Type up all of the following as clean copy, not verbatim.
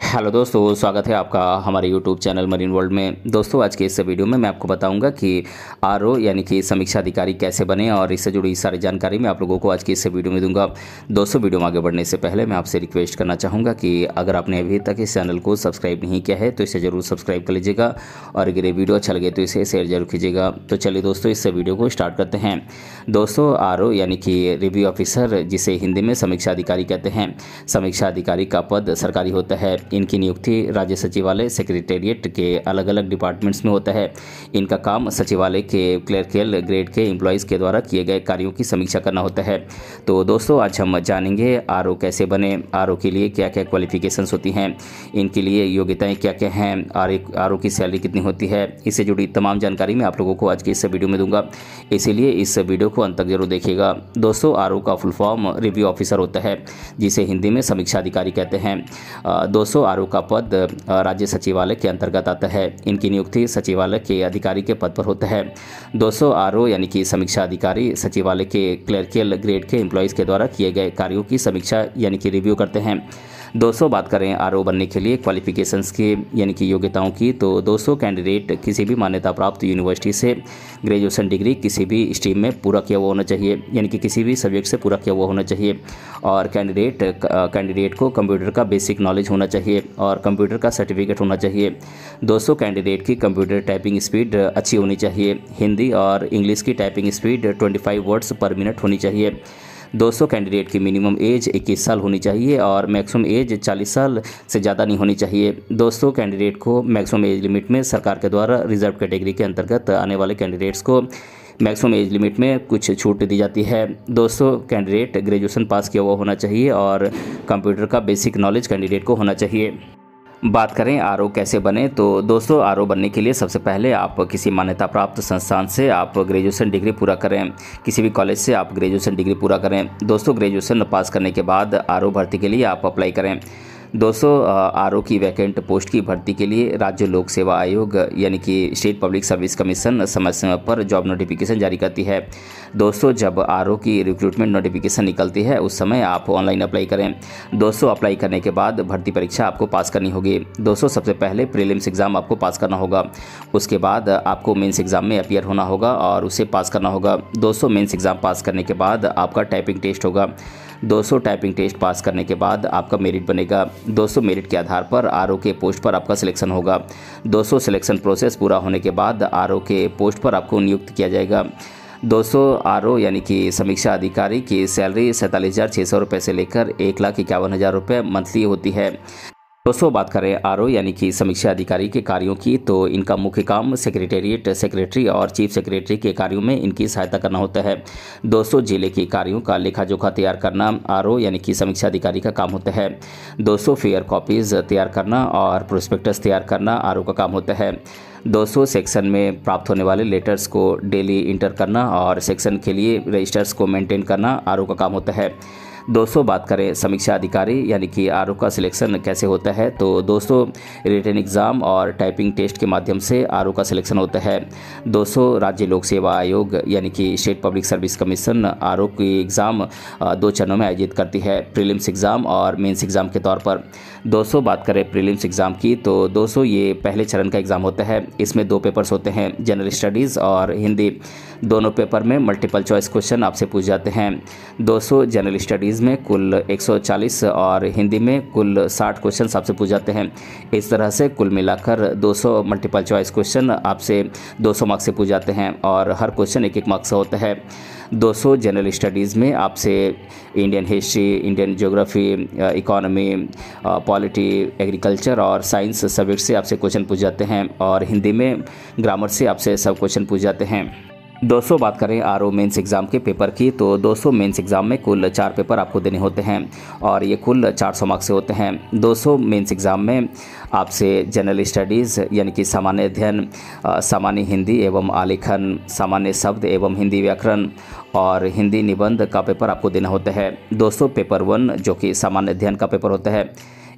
Hello दोस्तों, स्वागत है आपका हमारे यूट्यूब चैनल मरीन वर्ल्ड में। दोस्तों, आज के इस वीडियो में मैं आपको बताऊंगा कि आरओ यानी कि समीक्षा अधिकारी कैसे बने और इससे जुड़ी सारी जानकारी मैं आप लोगों को आज की इस वीडियो में दूंगा। दोस्तों, वीडियो में आगे बढ़ने से पहले मैं आपसे रिक्वेस्ट करना चाहूँगा कि अगर आपने अभी तक इस चैनल को सब्सक्राइब नहीं किया है तो इसे ज़रूर सब्सक्राइब कर लीजिएगा और अगर ये वीडियो अच्छा लगे तो इसे शेयर जरूर कीजिएगा। तो चलिए दोस्तों, इस वीडियो को स्टार्ट करते हैं। दोस्तों, आरओ यानी कि रिव्यू ऑफिसर, जिसे हिंदी में समीक्षा अधिकारी कहते हैं। समीक्षा अधिकारी का पद सरकारी होता है। इनकी नियुक्ति राज्य सचिवालय सेक्रेटेरिएट के अलग अलग डिपार्टमेंट्स में होता है। इनका काम सचिवालय के क्लर्कियल ग्रेड के एम्प्लॉयज़ के द्वारा किए गए कार्यों की समीक्षा करना होता है। तो दोस्तों, आज हम जानेंगे आरओ कैसे बने, आरओ के लिए क्या क्या क्वालिफिकेशंस होती हैं, इनके लिए योग्यताएं क्या क्या हैं, आरओ की सैलरी कितनी होती है। इससे जुड़ी तमाम जानकारी मैं आप लोगों को आज की इस वीडियो में दूंगा, इसीलिए इस वीडियो को अंत तक जरूर देखिएगा। दोस्तों, आरओ का फुल फॉर्म रिव्यू ऑफिसर होता है, जिसे हिंदी में समीक्षा अधिकारी कहते हैं। दोस्तों, आरओ का पद राज्य सचिवालय के अंतर्गत आता है। इनकी नियुक्ति सचिवालय के अधिकारी के पद पर होता है। दोस्तों, आरओ यानी कि समीक्षा अधिकारी सचिवालय के क्लर्कियल ग्रेड के एम्प्लॉयज़ के द्वारा किए गए कार्यों की समीक्षा यानी कि रिव्यू करते हैं। दोस्तों, बात करें आरओ बनने के लिए क्वालिफिकेशंस की यानी कि योग्यताओं की, तो दोस्तों कैंडिडेट किसी भी मान्यता प्राप्त यूनिवर्सिटी से ग्रेजुएशन डिग्री किसी भी स्ट्रीम में पूरा किया हुआ होना चाहिए, यानी कि किसी भी सब्जेक्ट से पूरा किया हुआ होना चाहिए। और कैंडिडेट को कंप्यूटर का बेसिक नॉलेज होना चाहिए और कंप्यूटर का सर्टिफिकेट होना चाहिए। दोस्तों, कैंडिडेट की कंप्यूटर टाइपिंग स्पीड अच्छी होनी चाहिए। हिंदी और इंग्लिश की टाइपिंग स्पीड 25 वर्ड्स पर मिनट होनी चाहिए। दोस्तों, कैंडिडेट की मिनिमम एज 21 साल होनी चाहिए और मैक्सिमम एज 40 साल से ज़्यादा नहीं होनी चाहिए। दोस्तों, कैंडिडेट को मैक्सिमम एज लिमिट में सरकार के द्वारा रिजर्व कैटेगरी के अंतर्गत आने वाले कैंडिडेट्स को मैक्सिमम एज लिमिट में कुछ छूट दी जाती है। दोस्तों, कैंडिडेट ग्रेजुएशन पास किया हुआ होना चाहिए और कंप्यूटर का बेसिक नॉलेज कैंडिडेट को होना चाहिए। बात करें आरओ कैसे बने, तो दोस्तों आरओ बनने के लिए सबसे पहले आप किसी मान्यता प्राप्त संस्थान से आप ग्रेजुएशन डिग्री पूरा करें, किसी भी कॉलेज से आप ग्रेजुएशन डिग्री पूरा करें। दोस्तों, ग्रेजुएशन पास करने के बाद आरओ भर्ती के लिए आप अप्लाई करें। दोस्तों, आरओ की वैकेंट पोस्ट की भर्ती के लिए राज्य लोक सेवा आयोग यानी कि स्टेट पब्लिक सर्विस कमीशन समय समय पर जॉब नोटिफिकेशन जारी करती है। दोस्तों, जब आरओ की रिक्रूटमेंट नोटिफिकेशन निकलती है उस समय आप ऑनलाइन अप्लाई करें। दोस्तों, अप्लाई करने के बाद भर्ती परीक्षा आपको पास करनी होगी। दोस्तों, सबसे पहले प्रीलिम्स एग्ज़ाम आपको पास करना होगा, उसके बाद आपको मेंस एग्ज़ाम में अपीयर होना होगा और उसे पास करना होगा। दोस्तों, मेंस एग्ज़ाम पास करने के बाद आपका टाइपिंग टेस्ट होगा। दोस्तों, टाइपिंग टेस्ट पास करने के बाद आपका मेरिट बनेगा। दोस्तों, मेरिट के आधार पर आरओ के पोस्ट पर आपका सिलेक्शन होगा। दोस्तों, सिलेक्शन प्रोसेस पूरा होने के बाद आरओ के पोस्ट पर आपको नियुक्त किया जाएगा। दोस्तों, आरओ यानी कि समीक्षा अधिकारी की सैलरी 47,600 रुपये से लेकर 1,51,000 रुपये मंथली होती है। दोस्तों, बात करें आरओ यानी कि समीक्षा अधिकारी के कार्यों की, तो इनका मुख्य काम सेक्रेटेरिएट सेक्रेटरी और चीफ सेक्रेटरी के कार्यों में इनकी सहायता करना होता है। दोस्तों, जिले के कार्यों का लेखा जोखा तैयार करना आरओ यानी कि समीक्षा अधिकारी का काम होता है। दोस्तों, फेयर कॉपीज़ तैयार करना और प्रोस्पेक्टस तैयार करना आरओ का काम होता है। दोस्तों, सेक्शन में प्राप्त होने वाले लेटर्स को डेली इंटर करना और सेक्शन के लिए रजिस्टर्स को मेंटेन करना आरओ का काम होता है। दोस्तों, बात करें समीक्षा अधिकारी यानी कि आरओ का सिलेक्शन कैसे होता है, तो दोस्तों रिटन एग्ज़ाम और टाइपिंग टेस्ट के माध्यम से आरओ का सिलेक्शन होता है। दोस्तों, राज्य लोक सेवा आयोग यानी कि state public service commission RO की एग्ज़ाम 2 चरणों में आयोजित करती है, प्रीलिम्स एग्ज़ाम और मेंस एग्ज़ाम के तौर पर। दोस्तों, बात करें प्रीलिम्स एग्ज़ाम की, तो दोस्तों ये पहले चरण का एग्ज़ाम होता है। इसमें 2 पेपर्स होते हैं, जनरल स्टडीज़ और हिंदी। दोनों पेपर में मल्टीपल चॉइस क्वेश्चन आपसे पूछ जाते हैं। दोस्तों, जनरल स्टडीज़ में कुल 140 और हिंदी में कुल 60 क्वेश्चन आपसे पूछ जाते हैं। इस तरह से कुल मिलाकर 200 मल्टीपल चॉइस क्वेश्चन आपसे 200 मार्क्स से पूछ जाते हैं और हर क्वेश्चन 1-1 मार्क्स से होता है। दोस्तों, जनरल स्टडीज़ में आपसे Indian history, Indian geography, economy, polity, agriculture और साइंस सब्जेक्ट से आपसे क्वेश्चन पूछ जाते हैं और हिंदी में ग्रामर से आपसे सब क्वेश्चन पूछ जाते हैं। दोस्तों, बात करें आरओ मेंस एग्ज़ाम के पेपर की, तो दोस्तों मेंस एग्ज़ाम में कुल 4 पेपर आपको देने होते हैं और ये कुल 400 मार्क्स से होते हैं। दोस्तों, मेंस एग्ज़ाम में आपसे जनरल स्टडीज़ यानी कि सामान्य अध्ययन, सामान्य हिंदी एवं आलेखन, सामान्य शब्द एवं हिंदी व्याकरण और हिंदी निबंध का पेपर आपको देना होता है। दोस्तों, पेपर 1 जो कि सामान्य अध्ययन का पेपर होता है,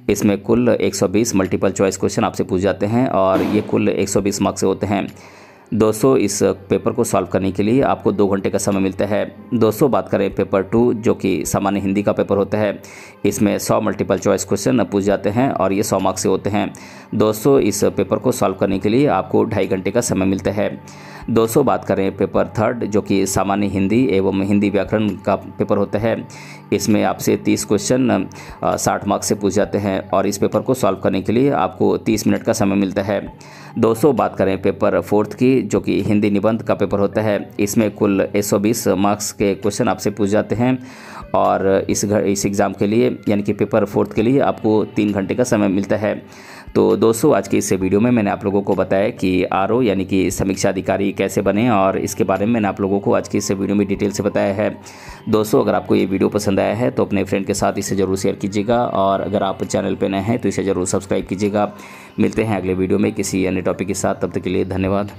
इसमें कुल 120 मल्टीपल चॉइस क्वेश्चन आपसे पूछ जाते हैं और ये कुल 120 मार्क्स से होते हैं। दोस्तों इस पेपर को सॉल्व करने के लिए आपको 2 घंटे का समय मिलता है। दोस्तों बात करें पेपर 2 जो कि सामान्य हिंदी का पेपर होता है, इसमें 100 मल्टीपल चॉइस क्वेश्चन पूछ जाते हैं और ये 100 मार्क्स से होते हैं। दोस्तों इस पेपर को सॉल्व करने के लिए आपको 2.5 घंटे का समय मिलता है। दोस्तों बात करें पेपर 3 जो कि सामान्य हिंदी एवं हिंदी व्याकरण का पेपर होता है, इसमें आपसे 30 क्वेश्चन 60 मार्क्स से पूछ जाते हैं और इस पेपर को सॉल्व करने के लिए आपको 30 मिनट का समय मिलता है। दोस्तों बात करें पेपर 4 की जो कि हिंदी निबंध का पेपर होता है, इसमें कुल 120 मार्क्स के क्वेश्चन आपसे पूछ जाते हैं और इस एग्ज़ाम के लिए यानी कि पेपर 4 के लिए आपको 3 घंटे का समय मिलता है। तो दोस्तों आज के इस वीडियो में मैंने आप लोगों को बताया कि आरओ यानी कि समीक्षा अधिकारी कैसे बने और इसके बारे में मैंने आप लोगों को आज की इस वीडियो में डिटेल से बताया है। दोस्तों अगर आपको ये वीडियो पसंद आया है तो अपने फ्रेंड के साथ इसे ज़रूर शेयर कीजिएगा और अगर आप चैनल पर नए हैं तो इसे ज़रूर सब्सक्राइब कीजिएगा। मिलते हैं अगले वीडियो में किसी अन्य टॉपिक के साथ, तब तक के लिए धन्यवाद।